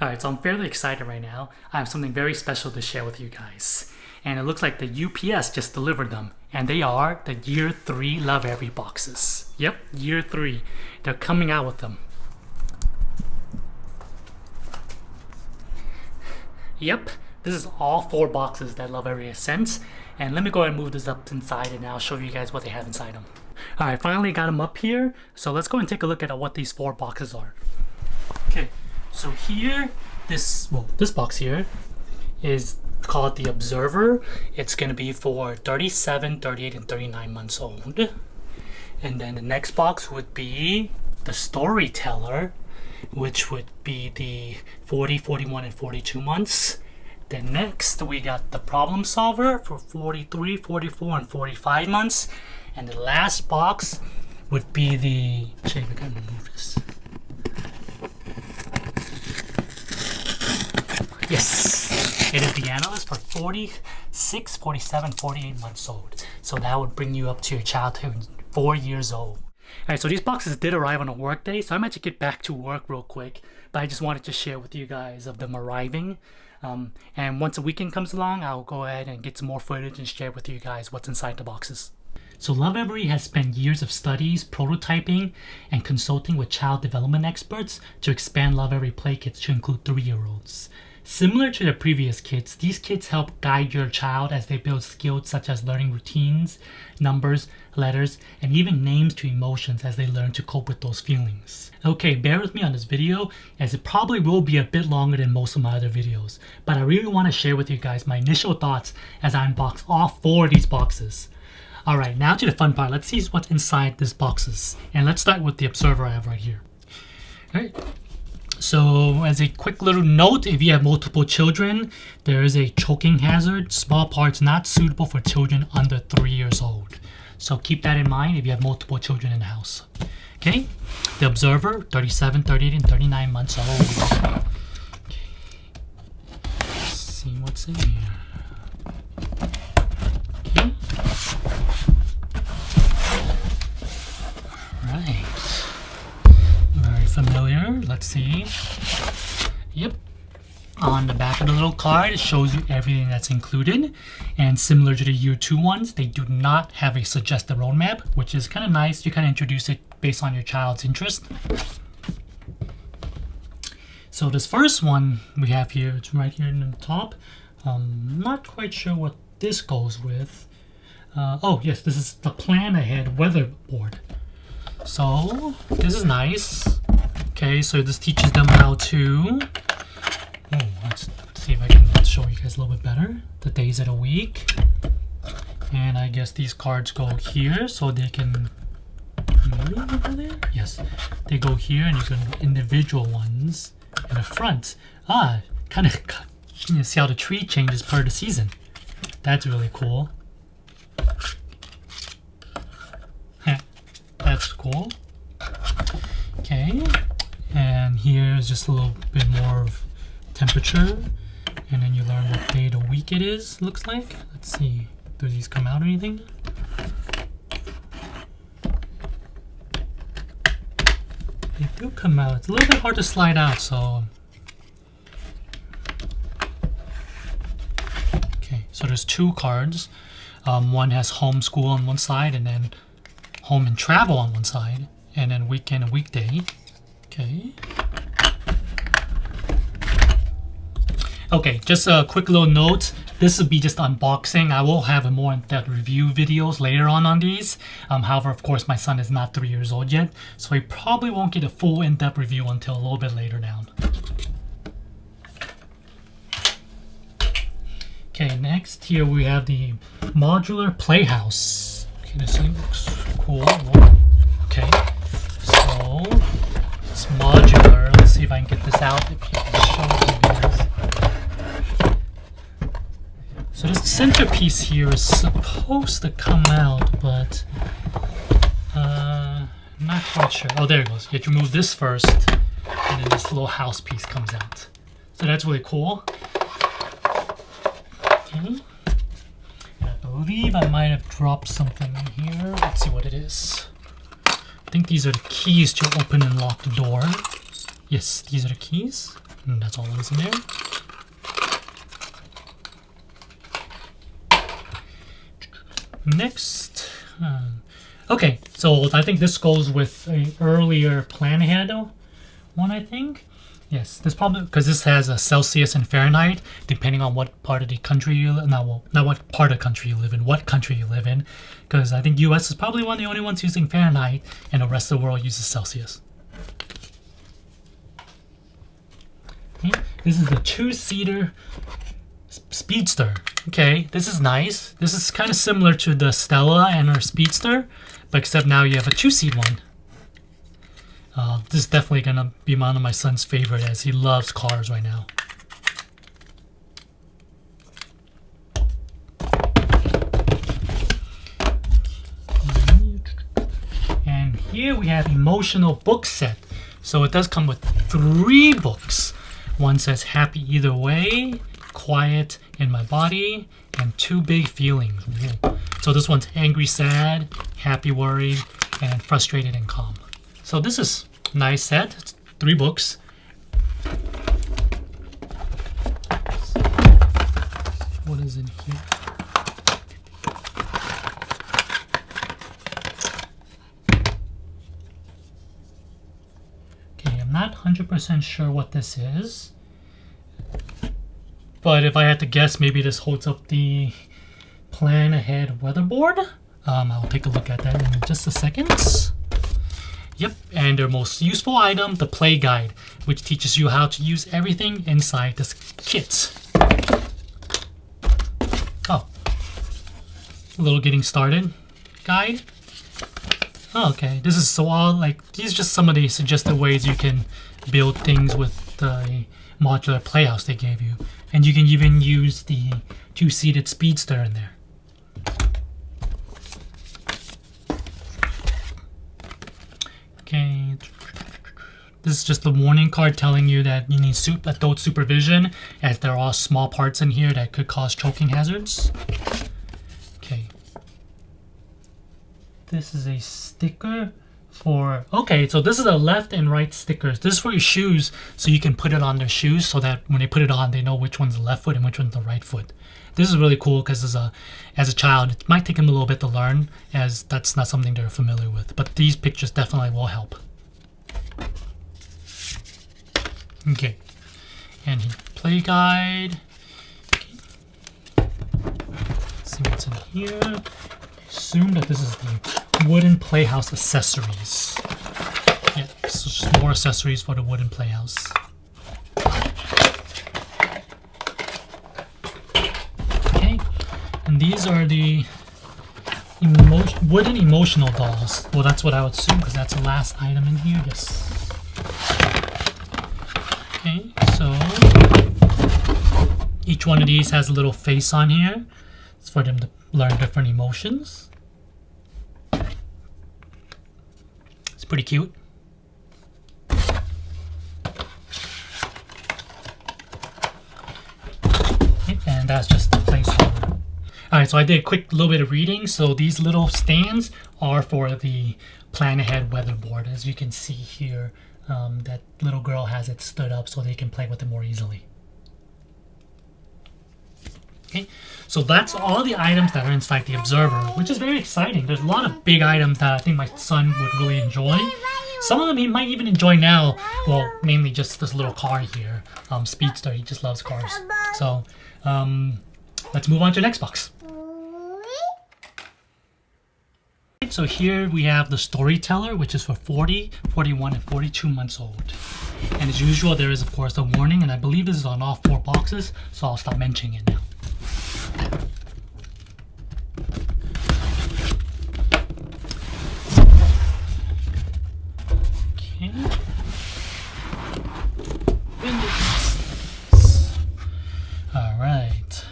Alright, so I'm fairly excited right now. I have something very special to share with you guys. And it looks like the UPS just delivered them. And they are the Year 3 Lovevery boxes. Yep, Year 3. They're coming out with them. Yep, this is all 4 boxes that Lovevery has sent. And let me go ahead and move this up inside and I'll show you guys what they have inside them. Alright, finally got them up here. So let's go and take a look at what these 4 boxes are. Okay, so here, this box here is called the Observer. It's going to be for 37, 38, and 39 months old. And then the next box would be the Storyteller, which would be the 40, 41, and 42 months. Then next we got the Problem Solver for 43, 44, and 45 months. And the last box would be the... Actually, we gotta remove this. Yes, it is the Analyst for 46, 47, 48 months old. So that would bring you up to your childhood 4 years old. Alright, so these boxes did arrive on a work day, so I might just get back to work real quick. But I just wanted to share with you guys of them arriving. And once the weekend comes along, I'll go ahead and get some more footage and share with you guys what's inside the boxes. So Lovevery has spent years of studies, prototyping, and consulting with child development experts to expand Lovevery Play Kits to include 3-year-olds. Similar to the previous kits, these kits help guide your child as they build skills such as learning routines, numbers, letters, and even names to emotions as they learn to cope with those feelings. Okay, bear with me on this video as it probably will be a bit longer than most of my other videos, but I really want to share with you guys my initial thoughts as I unbox all 4 of these boxes. Alright, now to the fun part. Let's see what's inside these boxes. And let's start with the Observer I have right here. Alright. So as a quick little note, if you have multiple children, there is a choking hazard. Small parts not suitable for children under 3 years old. So keep that in mind if you have multiple children in the house. Okay, the Observer, 37, 38, and 39 months old. Okay. Let's see what's in here. Okay. Right. Very familiar. Let's see. Yep. On the back of the little card, it shows you everything that's included. And similar to the Year 2 ones, they do not have a suggested roadmap, which is kind of nice. You kind of introduce it based on your child's interest. So this first one we have here, it's right here in the top. Not quite sure what this goes with. Oh yes, this is the Plan Ahead weather board. So this is nice. Okay, so this teaches them how to... Oh, let's see if I can show you guys a little bit better. The days of the week. And I guess these cards go here so they can move over there. Yes, they go here and you can individual ones in the front. Ah, kind of you see how the tree changes per the season. That's really cool. That's cool. Okay, and here's just a little bit more of temperature, and then you learn what day of the week it is. Looks like. Let's see. Do these come out or anything? They do come out. It's a little bit hard to slide out, so. Okay, so there's 2 cards. One has homeschool on one side, and then home and travel on one side, and then weekend and weekday. Okay. Okay, just a quick little note. This will be just unboxing. I will have a more in-depth review videos later on these. However, of course, my son is not 3 years old yet, so he probably won't get a full in-depth review until a little bit later down. Okay, next here we have the modular playhouse. Okay, this thing looks cool. Okay, so it's modular. Let's see if I can get this out. If you can show you guys. So this centerpiece here is supposed to come out, but not quite sure. Oh, there it goes. You have to remove this first, and then this little house piece comes out. So that's really cool. Okay. I believe I might have dropped something in here. Let's see what it is. I think these are the keys to open and lock the door. Yes, these are the keys. And that's all that is in there. Next, okay, so I think this goes with an earlier plan ahead one, I think. Yes, this probably, because this has a Celsius and Fahrenheit, depending on what part of the country you live, not what part of the country you live in, what country you live in, because I think US is probably one of the only ones using Fahrenheit, and the rest of the world uses Celsius. Okay. This is the 2-seater Speedster. Okay, this is nice. This is kind of similar to the Stella and her Speedster, but except now you have a 2-seat one. This is definitely gonna be one of my son's favorite, as he loves cars right now. And here we have emotional book set. So it does come with 3 books. One says Happy Either Way, Quiet in My Body, and 2 Big Feelings. So this one's angry, sad, happy, worried, and frustrated and calm. So this is a nice set. It's 3 books. What is in here? Okay, I'm not 100% sure what this is. But if I had to guess, maybe this holds up the plan ahead weatherboard. I'll take a look at that in just a second. Yep, and their most useful item, the play guide, which teaches you how to use everything inside this kit. Oh, a little getting started guide. Oh, okay, this is so all like, these are just some of the suggested ways you can build things with the modular playhouse they gave you. And you can even use the 2-seated Speedster in there. Okay, this is just the warning card telling you that you need adult supervision, as there are small parts in here that could cause choking hazards. Okay. This is a sticker for, okay, so this is a left and right stickers. This is for your shoes, so you can put it on their shoes so that when they put it on, they know which one's the left foot and which one's the right foot. This is really cool because as a child, it might take them a little bit to learn, as that's not something they're familiar with. But these pictures definitely will help. Okay, and play guide. Okay. Let's see what's in here. I assume that this is the wooden playhouse accessories. Yeah, so just more accessories for the wooden playhouse. Okay, and these are the wooden emotional dolls. Well, that's what I would assume, because that's the last item in here. Yes. Okay, so each one of these has a little face on here. It's for them to learn different emotions. It's pretty cute. And that's just the placeholder. Alright, so I did a quick little bit of reading. So these little stands are for the plan ahead weatherboard. As you can see here, that little girl has it stood up so they can play with it more easily. Okay, so that's all the items that are inside the Observer, which is very exciting. There's a lot of big items that I think my son would really enjoy. Some of them he might even enjoy now. Well, mainly just this little car here, Speedster. He just loves cars. So let's move on to the next box. So here we have the Storyteller, which is for 40, 41, and 42 months old. And as usual, there is of course a warning, and I believe this is on all 4 boxes, so I'll stop mentioning it now. Okay. Alright.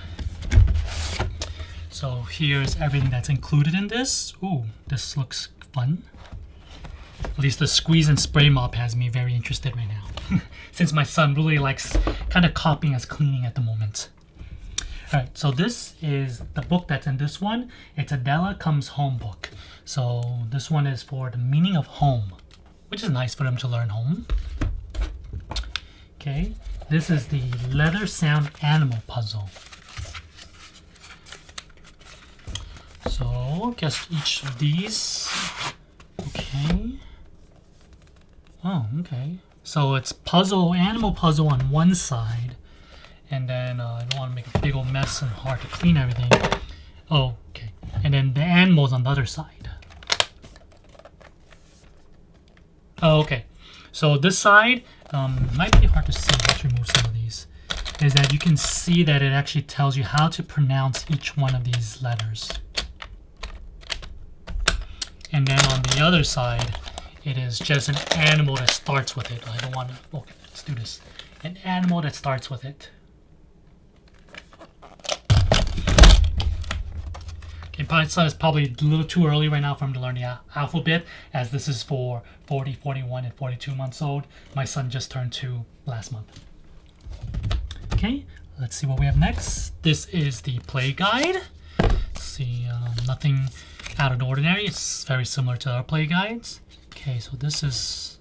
So here's everything that's included in this. Ooh, this looks fun. At least the squeeze and spray mop has me very interested right now. Since my son really likes kind of copying as cleaning at the moment. Alright, so this is the book that's in this one. It's a Della Comes Home book. So this one is for the meaning of home, which is nice for them to learn home. Okay, This is the leather sound animal puzzle. So, guess each of these. Okay. Oh, okay. So it's animal puzzle on one side. And then I don't want to make a big old mess and hard to clean everything. Oh, okay. And then the animals on the other side. Oh, okay. So this side, might be hard to see. Let's remove some of these. Is that you can see that it actually tells you how to pronounce each one of these letters. And then on the other side, it is just an animal that starts with it. I don't want to... Okay, let's do this. An animal that starts with it. Okay, it's probably a little too early right now for him to learn the alphabet, as this is for 40, 41, and 42 months old. My son just turned 2 last month. Okay, let's see what we have next. This is the play guide. Let's see, nothing out of the ordinary. It's very similar to our play guides. Okay, so this is...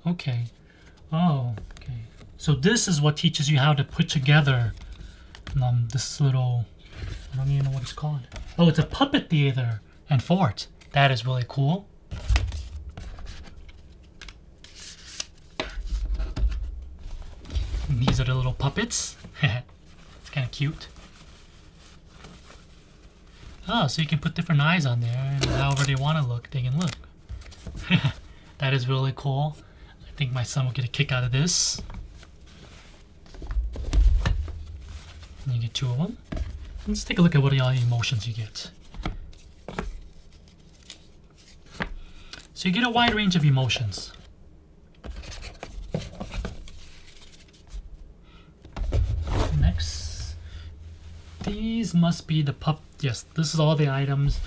Okay. Oh, okay. So this is what teaches you how to put together this little... I don't even know what it's called. Oh, it's a puppet theater and fort. That is really cool. And these are the little puppets. It's kind of cute. Oh, so you can put different eyes on there, and however they want to look, they can look. That is really cool. I think my son will get a kick out of this. And you get 2 of them. Let's take a look at what all the emotions you get. So you get a wide range of emotions. Next, these must be the yes, this is all the items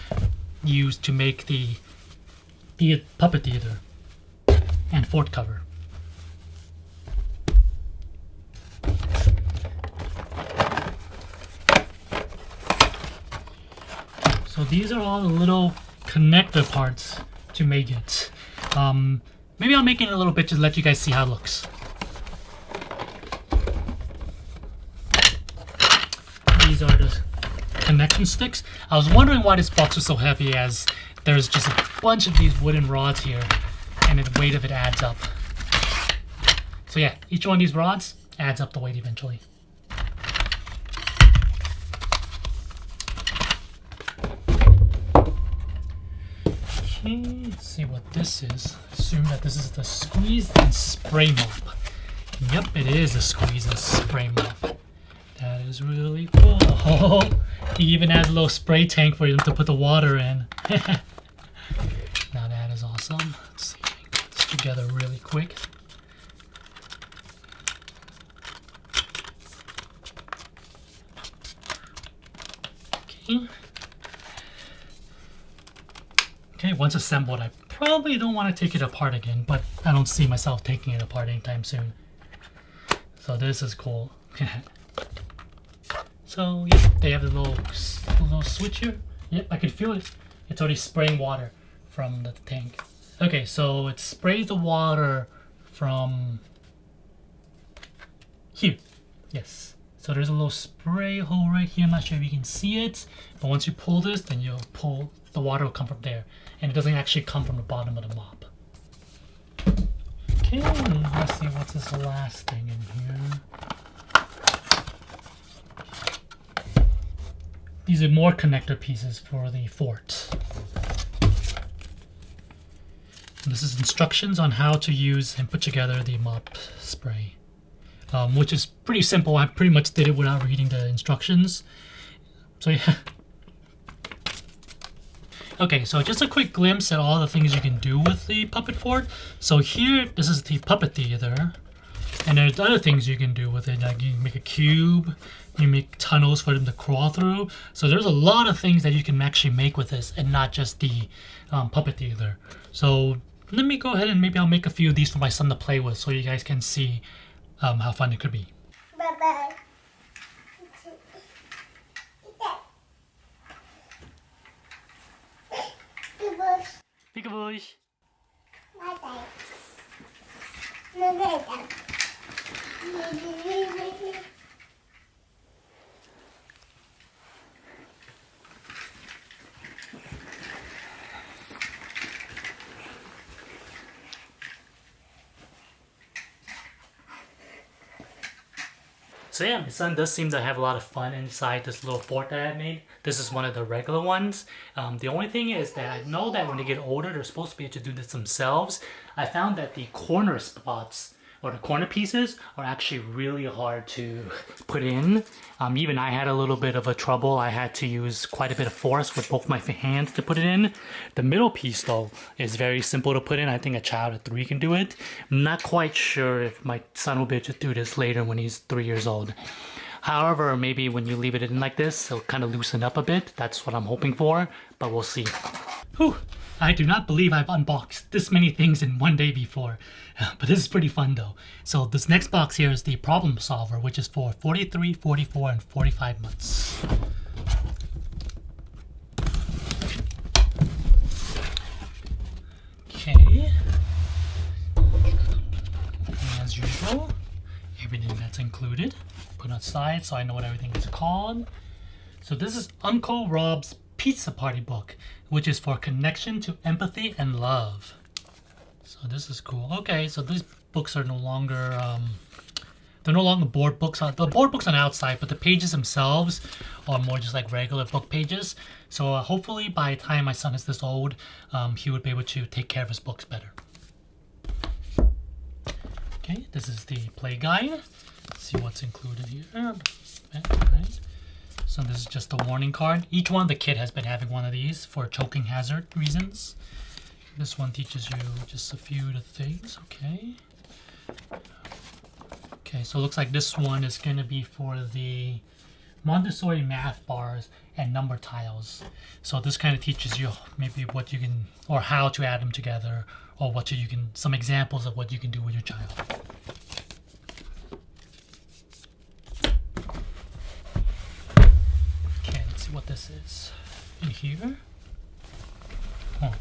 used to make the puppet theater and fort cover. So these are all the little connector parts to make it. Maybe I'll make it in a little bit just to let you guys see how it looks. These are the connection sticks. I was wondering why this box was so heavy, as there's just a bunch of these wooden rods here, and the weight of it adds up. So yeah, each one of these rods adds up the weight eventually. Okay, let's see what this is. Assume that this is the squeeze and spray mop. Yep, it is a squeeze and spray mop. That is really cool. Oh, he even has a little spray tank for you to put the water in. Now that is awesome. Let's see if I can put this together really quick. Okay. Okay, once assembled, I probably don't want to take it apart again, but I don't see myself taking it apart anytime soon. So this is cool. So yeah, they have the little switch here. Yep, I can feel it. It's already spraying water from the tank. Okay, so it sprays the water from here. Yes. So there's a little spray hole right here. I'm not sure if you can see it, but once you pull this, then you'll pull, the water will come from there. And it doesn't actually come from the bottom of the mop. Okay, let's see what's this last thing in here. These are more connector pieces for the fort. This is instructions on how to use and put together the mop spray. Which is pretty simple. I pretty much did it without reading the instructions. So yeah. Okay, so just a quick glimpse at all the things you can do with the puppet fort. So here, this is the puppet theater. And there's other things you can do with it. Like you can make a cube, you make tunnels for them to crawl through. So there's a lot of things that you can actually make with this, and not just the puppet theater. So let me go ahead and maybe I'll make a few of these for my son to play with, so you guys can see how fun it could be. Bye-bye. Peekaboosh. Bye-bye. So yeah, my son does seem to have a lot of fun inside this little fort that I made. This is one of the regular ones. The only thing is that I know that when they get older, they're supposed to be able to do this themselves. I found that the corner spots or the corner pieces are actually really hard to put in. Even I had a little bit of a trouble. I had to use quite a bit of force with both my hands to put it in. The middle piece though is very simple to put in. I think a child of 3 can do it. I'm not quite sure if my son will be able to do this later when he's 3 years old. However, maybe when you leave it in like this, it'll kind of loosen up a bit. That's what I'm hoping for, but we'll see. Whew. I do not believe I've unboxed this many things in one day before, but this is pretty fun though. So this next box here is the problem solver, which is for 43, 44, and 45 months. Okay. As usual, everything that's included, put aside so I know what everything is called. So this is Uncle Rob's Pizza Party book, which is for connection to empathy and love. So this is cool. Okay, so these books are no longer they're no longer board books. The board books on the outside, but the pages themselves are more just like regular book pages. So hopefully by the time my son is this old, he would be able to take care of his books better. Okay, this is the play guide. Let's see what's included here. Right. So this is just a warning card. Each one of the kid has been having one of these for choking hazard reasons. This one teaches you just a few of the things. Okay. Okay, so it looks like this one is going to be for the Montessori math bars and number tiles. So this kind of teaches you maybe what you can, or how to add them together, or what you can, some examples of what you can do with your child. What this is in here. Oh.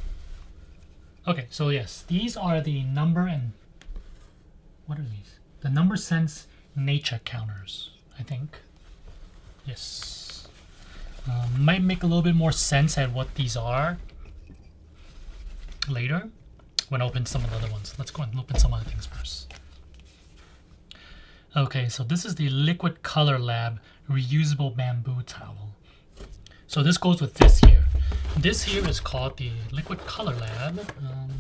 Okay, so yes, these are the number and what are these? The number sense nature counters, I think. Yes. Might make a little bit more sense at what these are later when I open some of the other ones. Let's go and open some other things first. Okay, so this is the Liquid Color Lab reusable bamboo towel. So this goes with this here. This here is called the Liquid Color Lab. Let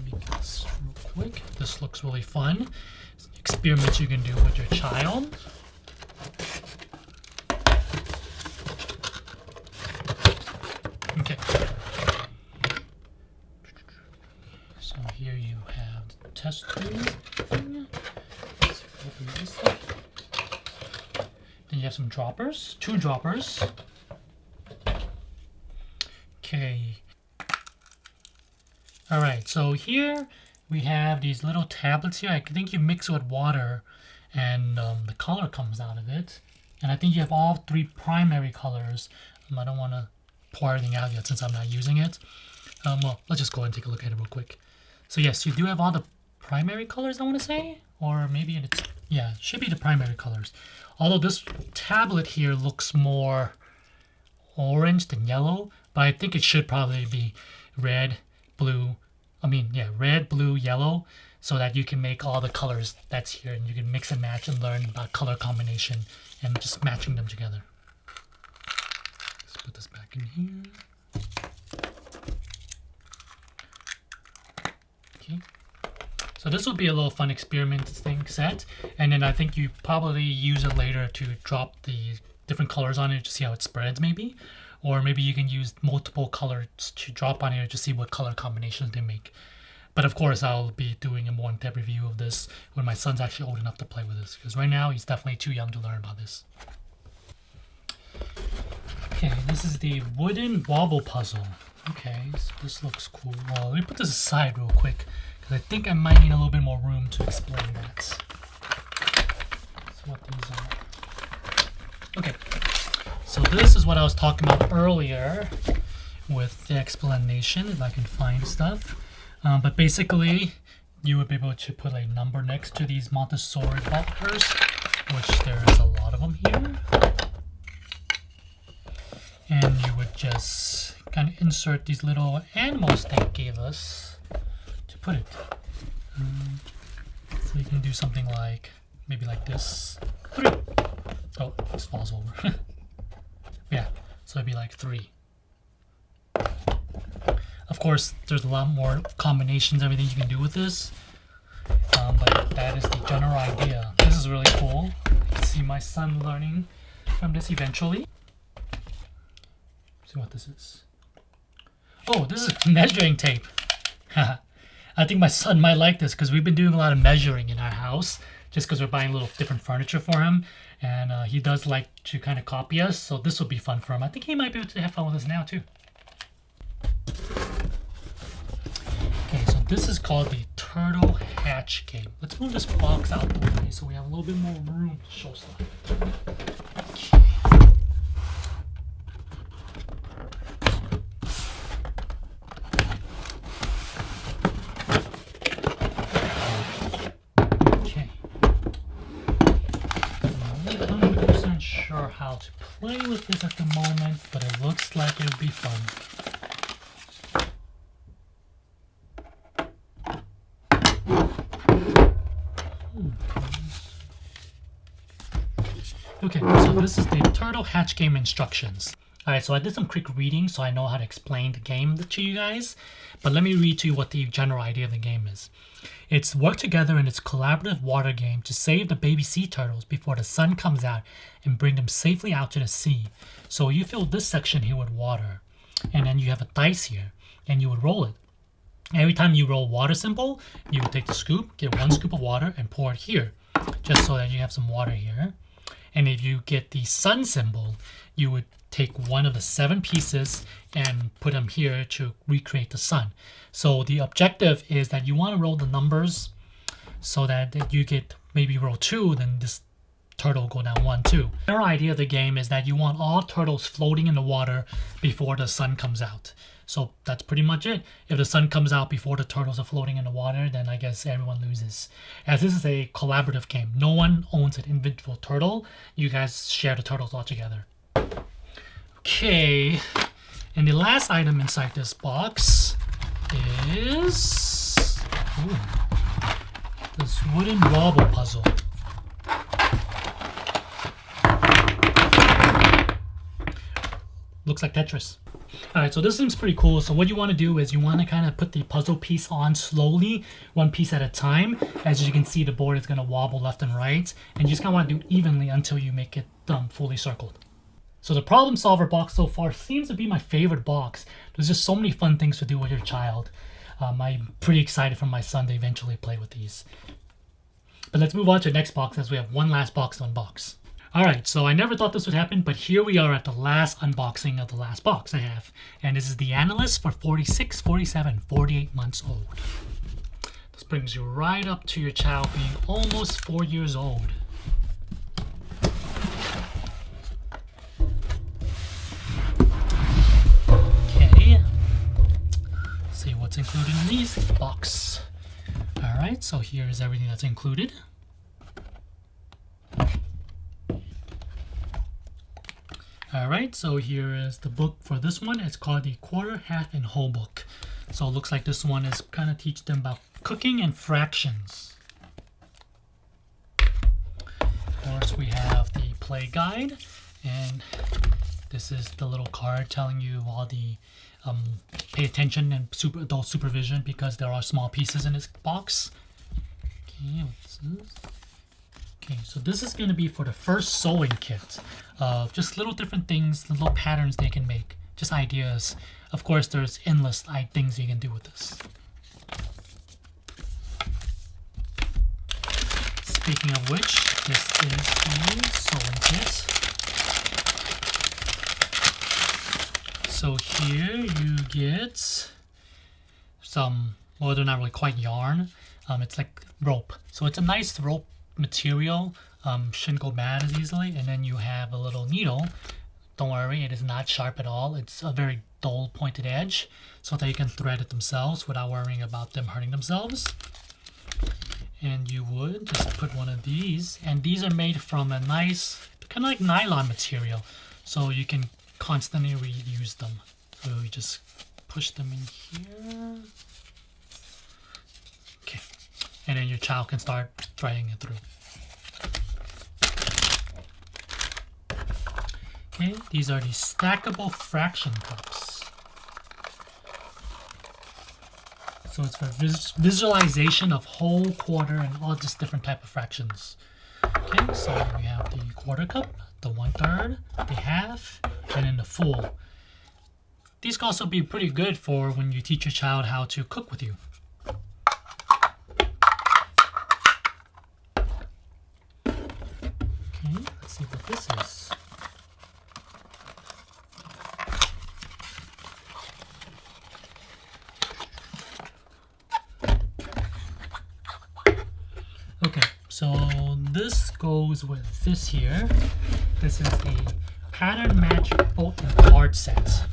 me get this real quick. This looks really fun. Experiments you can do with your child. Okay. So here you have the test tube. Let's open this up. Then you have some droppers, 2 droppers. Okay. All right, so here we have these little tablets here. I think you mix it with water and the color comes out of it. And I think you have all 3 primary colors. I don't want to pour everything out yet since I'm not using it. Well, let's just go ahead and take a look at it real quick. So yes, you do have all the primary colors, I want to say. Or maybe it's, yeah, it should be the primary colors. Although this tablet here looks more orange than yellow, but I think it should probably be red, blue, yellow, so that you can make all the colors that's here and you can mix and match and learn about color combination and just matching them together. Let's put this back in here. Okay. So this will be a little fun experiment thing set, and then I think you probably use it later to drop the different colors on it to see how it spreads maybe. Or maybe you can use multiple colors to drop on here to see what color combinations they make. But of course, I'll be doing a more in-depth review of this when my son's actually old enough to play with this. Because right now, he's definitely too young to learn about this. Okay, this is the wooden wobble puzzle. Okay, so this looks cool. Well, let me put this aside real quick, because I think I might need a little bit more room to explain that. That's what these are. Okay. So this is what I was talking about earlier with the explanation, if I can find stuff. But basically, you would be able to put a number next to these Montessori butlers which there's a lot of them here. And you would just kind of insert these little animals they gave us to put it. So you can do something like, maybe like this. 3. Oh, this falls over. Yeah, so it'd be like 3. Of course, there's a lot more combinations, everything you can do with this. But that is the general idea. This is really cool. I can see my son learning from this eventually. See what this is. Oh, this is measuring tape. I think my son might like this because we've been doing a lot of measuring in our house just because we're buying little different furniture for him. And he does like to kind of copy us, so this will be fun for him. I think he might be able to have fun with this now too. Okay, so this is called the Turtle Hatch game. Let's move this box out of the way so we have a little bit more room to show stuff. Okay. Okay. I'm not 100% sure how to play with this at the moment, but it looks like it would be fun. Okay, so this is the Turtle Hatch game instructions. Alright, so I did some quick reading so I know how to explain the game to you guys. But let me read to you what the general idea of the game is. It's work together in its collaborative water game to save the baby sea turtles before the sun comes out and bring them safely out to the sea. So you fill this section here with water. And then you have a dice here. And you would roll it. Every time you roll water symbol, you would take the scoop, get 1 scoop of water, and pour it here. Just so that you have some water here. And if you get the sun symbol, you would take one of the 7 pieces and put them here to recreate the sun. So the objective is that you want to roll the numbers so that you get maybe roll 2, then this turtle will go down 1, 2. Our idea of the game is that you want all turtles floating in the water before the sun comes out. So that's pretty much it. If the sun comes out before the turtles are floating in the water, then I guess everyone loses. As this is a collaborative game, no one owns an individual turtle. You guys share the turtles all together. Okay, and the last item inside this box is this wooden wobble puzzle. Looks like Tetris. Alright, so this seems pretty cool. So what you want to do is you want to kind of put the puzzle piece on slowly, 1 piece at a time. As you can see, the board is going to wobble left and right. And you just kind of want to do it evenly until you make it fully circled. So the problem solver box so far seems to be my favorite box. There's just so many fun things to do with your child. I'm pretty excited for my son to eventually play with these. But let's move on to the next box as we have one last box to unbox. Alright, so I never thought this would happen, but here we are at the last unboxing of the last box I have. And this is the Analyst for 46, 47, 48 months old. This brings you right up to your child being almost 4 years old. Okay, see what's included in this box. Alright, so here is everything that's included. Alright, so here is the book for this one. It's called the Quarter, Half, and Whole book. So it looks like this one is kind of teach them about cooking and fractions. Of course, we have the play guide, and this is the little card telling you all the pay attention and adult supervision because there are small pieces in this box. Okay, what's this? Okay, so this is going to be for the first sewing kit of just little different things, little patterns they can make, just ideas. Of course, there's endless things you can do with this. Speaking of which, this is the sewing kit. So here you get some, well, they're not really quite yarn. It's like rope. So it's a nice rope material, shouldn't go bad as easily. And then you have a little needle. Don't worry, it is not sharp at all. It's a very dull pointed edge so that you can thread it themselves without worrying about them hurting themselves. And you would just put one of these, and these are made from a nice kind of like nylon material, so you can constantly reuse them. So you just push them in here. Okay, and then your child can start trying it through. Okay, these are the stackable fraction cups. So it's for visualization of whole, quarter, and all just different type of fractions. Okay, so we have the quarter cup, the 1/3, the half, and then the full. These can also be pretty good for when you teach your child how to cook with you. Okay, let's see what this is. Okay, so this goes with this here. This is the pattern match bolt and card set.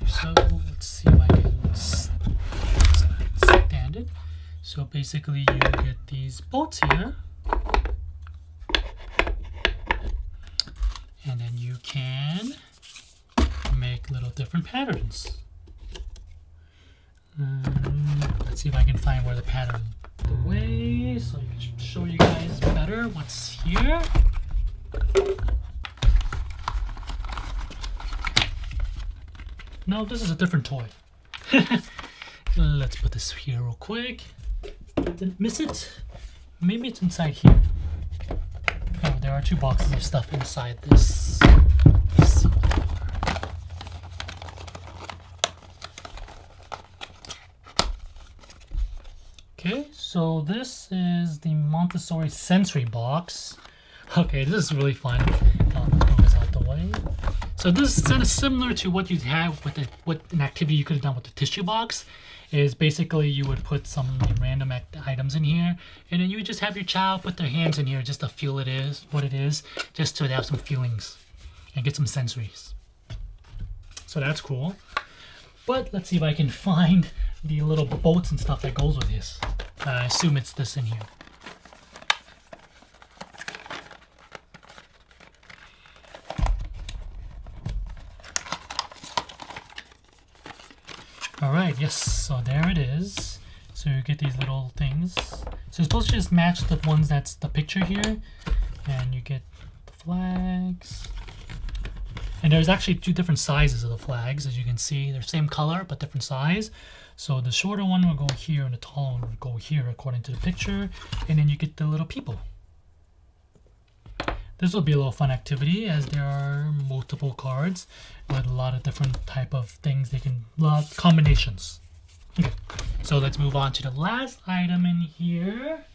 So let's see if I can stand it. So basically you get these bolts here. And then you can make little different patterns. Let's see if I can find where the pattern the way, so I can show you guys better what's here. No, this is a different toy. Let's put this here real quick. Didn't miss it. Maybe it's inside here. Oh, there are 2 boxes of stuff inside this. Let's see what they are. Okay, so this is the Montessori sensory box. Okay, this is really fun. Move this out the way. So this is kind of similar to what you'd have with what an activity you could have done with the tissue box. Is basically you would put some random items in here, and then you would just have your child put their hands in here just to feel what it is, just to have some feelings and get some sensories. So that's cool. But let's see if I can find the little bolts and stuff that goes with this. I assume it's this in here. Alright, yes, so there it is. So you get these little things. So you're supposed to just match the ones that's the picture here. And you get the flags. And there's actually 2 different sizes of the flags, as you can see. They're same color, but different size. So the shorter one will go here, and the taller one will go here, according to the picture. And then you get the little people. This will be a little fun activity, as there are multiple cards with a lot of different type of things they can, combinations. Okay, so let's move on to the last item in here.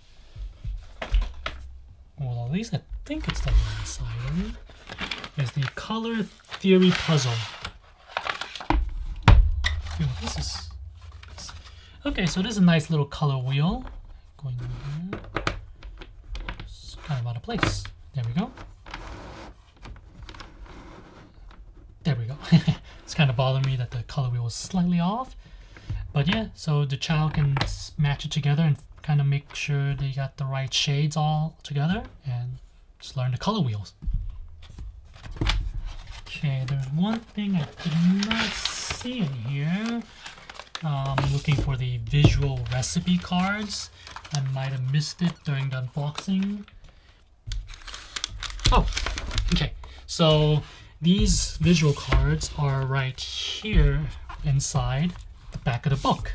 Well, at least I think it's the last item. Is the color theory puzzle. Ooh, this is okay. So this is a nice little color wheel going in here. It's kind of out of place. There we go. There we go. It's kind of bothering me that the color wheel was slightly off. But yeah, so the child can match it together and kind of make sure they got the right shades all together and just learn the color wheels. Okay, there's one thing I did not see in here. I'm looking for the visual recipe cards. I might have missed it during the unboxing. Oh, okay. So these visual cards are right here inside the back of the book.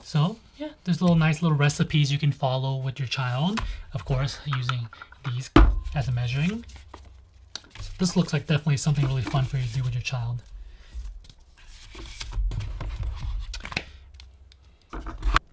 So yeah, there's nice little recipes you can follow with your child, of course, using these as a measuring. So this looks like definitely something really fun for you to do with your child.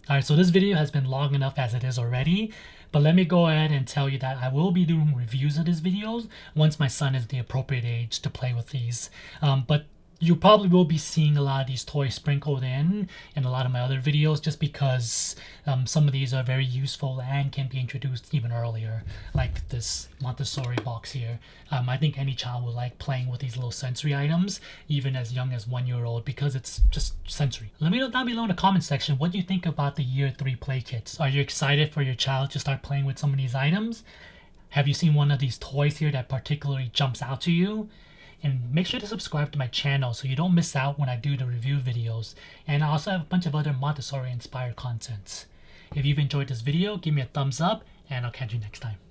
Alright, so this video has been long enough as it is already, but let me go ahead and tell you that I will be doing reviews of these videos once my son is the appropriate age to play with these. But You probably will be seeing a lot of these toys sprinkled in a lot of my other videos, just because some of these are very useful and can be introduced even earlier, like this Montessori box here. I think any child will like playing with these little sensory items, even as young as 1 year old, because it's just sensory. Let me know down below in the comment section what you think about the year 3 play kits. Are you excited for your child to start playing with some of these items? Have you seen one of these toys here that particularly jumps out to you? And make sure to subscribe to my channel so you don't miss out when I do the review videos. And I also have a bunch of other Montessori inspired contents. If you've enjoyed this video, give me a thumbs up and I'll catch you next time.